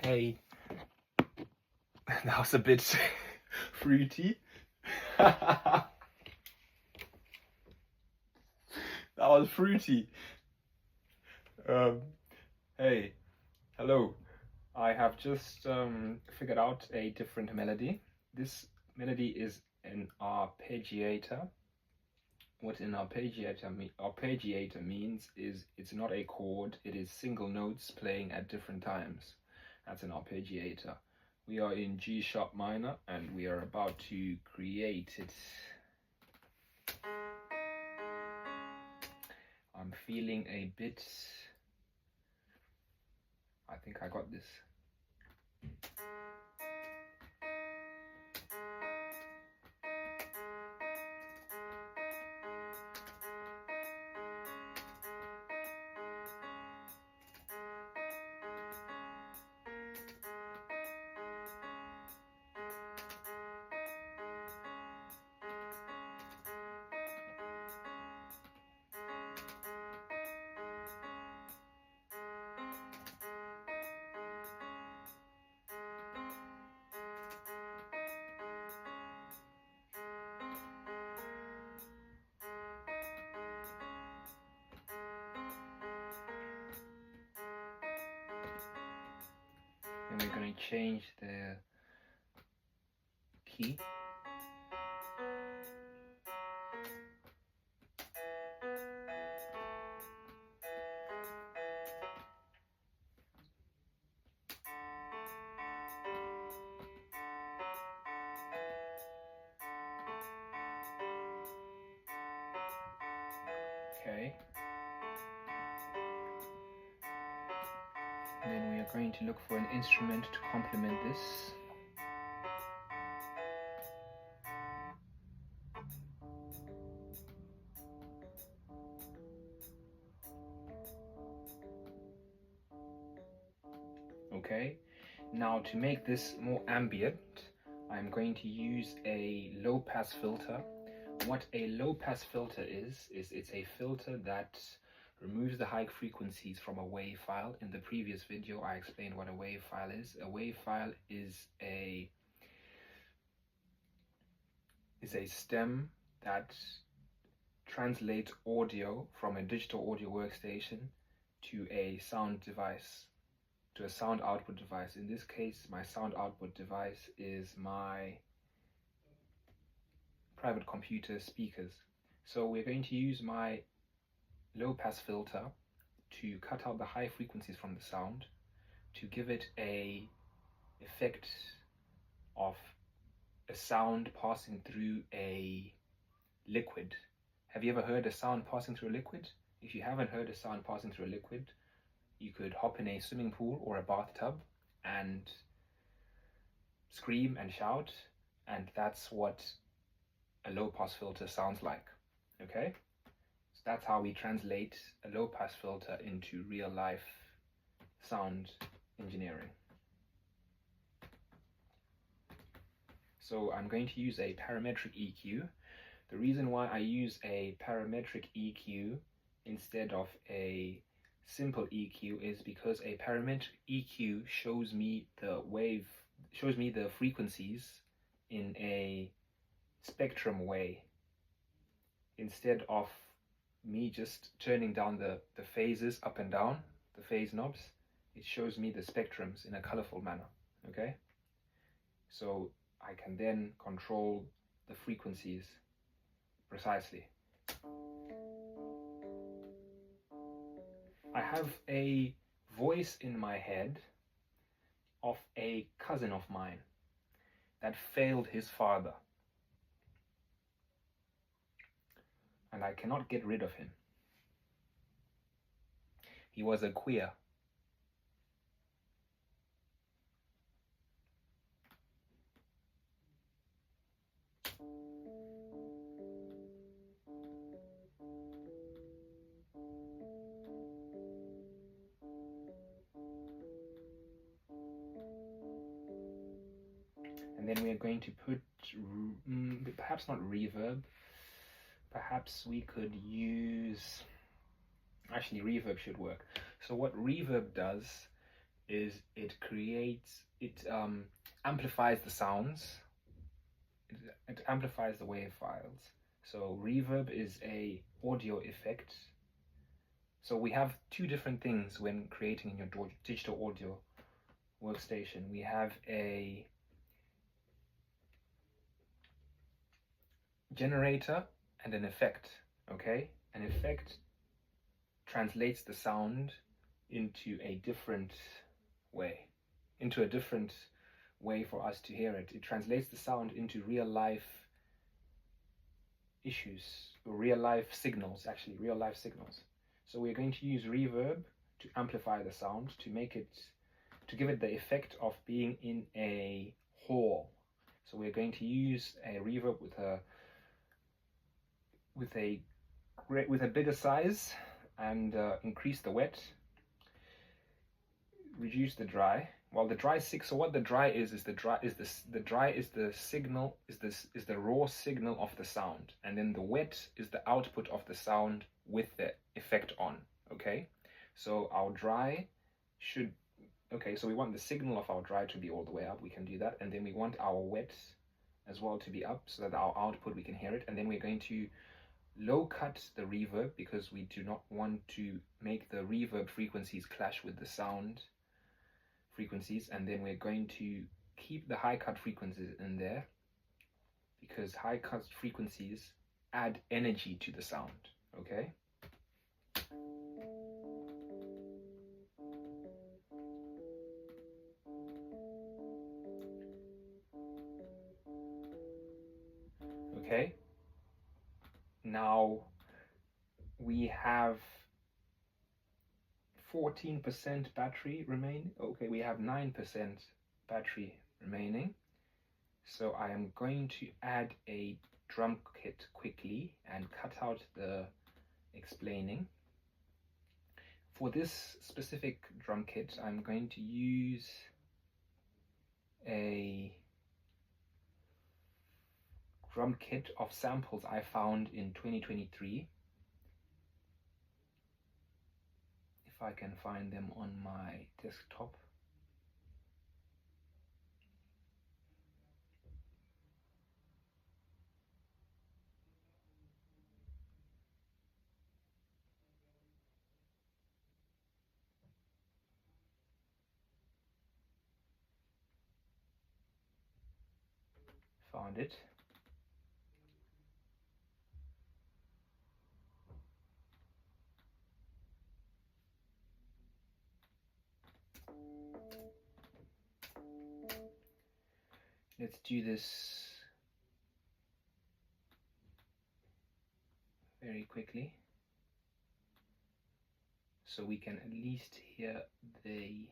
Hey, that was a bit fruity. That was fruity. Um, hey, hello. I have just figured out a different melody. This melody is an arpeggiator. What an arpeggiator means is it's not a chord, it is single notes playing at different times. That's an arpeggiator. We are in G sharp minor and we are about to create it. I'm feeling a bit, I think I got this. And we're going to change the key. Okay. And then we are going to look for an instrument to complement this. Okay, now to make this more ambient, I'm going to use a low pass filter. What a low pass filter is it's a filter that removes the high frequencies from a WAV file. In the previous video, I explained what a WAV file is. A WAV file is a stem that translates audio from a digital audio workstation to a sound device, to a sound output device. In this case, my sound output device is my private computer speakers. So we're going to use my low pass filter to cut out the high frequencies from the sound, to give it a effect of a sound passing through a liquid. Have you ever heard a sound passing through a liquid? If you haven't heard a sound passing through a liquid, you could hop in a swimming pool or a bathtub and scream and shout, and that's what a low pass filter sounds like. Okay, so that's how we translate a low pass filter into real life sound engineering. So I'm going to use a parametric EQ. The reason why I use a parametric EQ instead of a simple EQ is because a parametric EQ shows me the frequencies in a spectrum way, instead of me just turning down the phases up and down, the phase knobs. It shows me the spectrums in a colorful manner. Okay, so I can then control the frequencies precisely. I have a voice in my head of a cousin of mine that failed his father, and I cannot get rid of him. He was a queer. And then we are going to put, perhaps not reverb, perhaps we could use, actually reverb should work. So what reverb does is it amplifies the sounds. It amplifies the wave files. So reverb is a audio effect. So we have two different things when creating in your digital audio workstation. We have a generator and an effect. Okay, an effect translates the sound into a different way, for us to hear it. It translates the sound into real life issues, or real life signals. So we're going to use reverb to amplify the sound, to give it the effect of being in a hall. So we're going to use a reverb with a bigger size, and increase the wet, reduce the dry. While the dry so what the dry is the signal, is the raw signal of the sound, and then the wet is the output of the sound with the effect on. Okay, so our dry so we want the signal of our dry to be all the way up. We can do that, and then we want our wet as well to be up, so that our output, we can hear it. And then we're going to low cut the reverb, because we do not want to make the reverb frequencies clash with the sound frequencies. And then we're going to keep the high cut frequencies in there, because high cut frequencies add energy to the sound. Okay, okay, now we have 14% battery remaining. Okay, we have 9% battery remaining. So I am going to add a drum kit quickly and cut out the explaining. For this specific drum kit, I'm going to use a drum kit of samples I found in 2023. If I can find them on my desktop. Found it. Let's do this very quickly, so we can at least hear the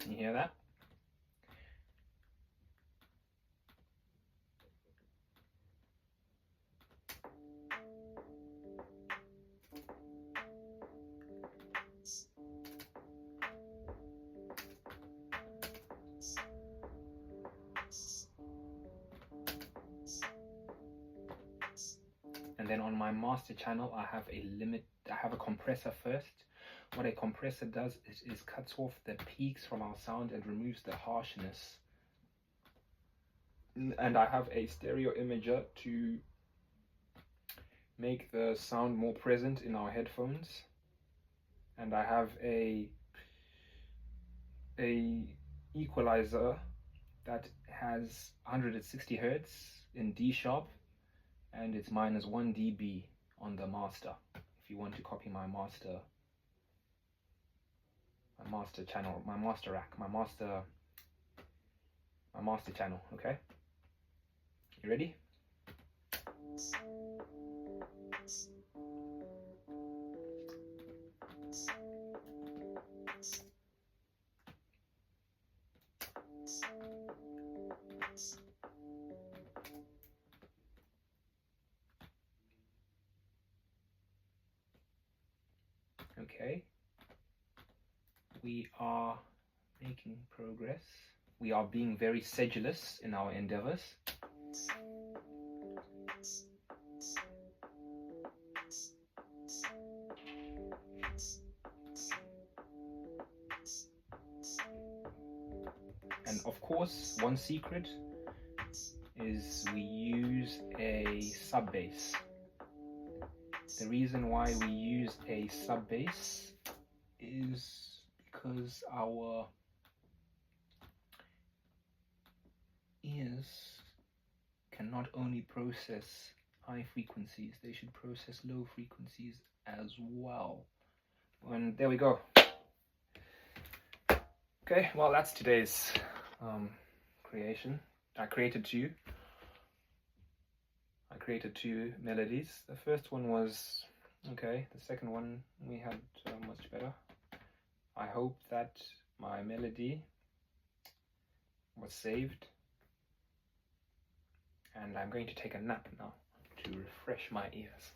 Can you hear that? And then on my master channel, I have a compressor first. What a compressor does is cuts off the peaks from our sound and removes the harshness. And I have a stereo imager to make the sound more present in our headphones. And I have a equalizer that has 160 Hertz in D sharp, and it's -1 dB on the master. If you want to copy my master channel, my master rack, my master channel. Okay, you ready? Okay, we are making progress. We are being very sedulous in our endeavors. And of course, one secret is we use a sub bass. The reason why we use a sub bass is because our ears can not only process high frequencies, they should process low frequencies as well. And there we go. Okay, well, that's today's creation. I created two melodies. The first one was okay, the second one we had much better. I hope that my melody was saved, and I'm going to take a nap now to refresh my ears.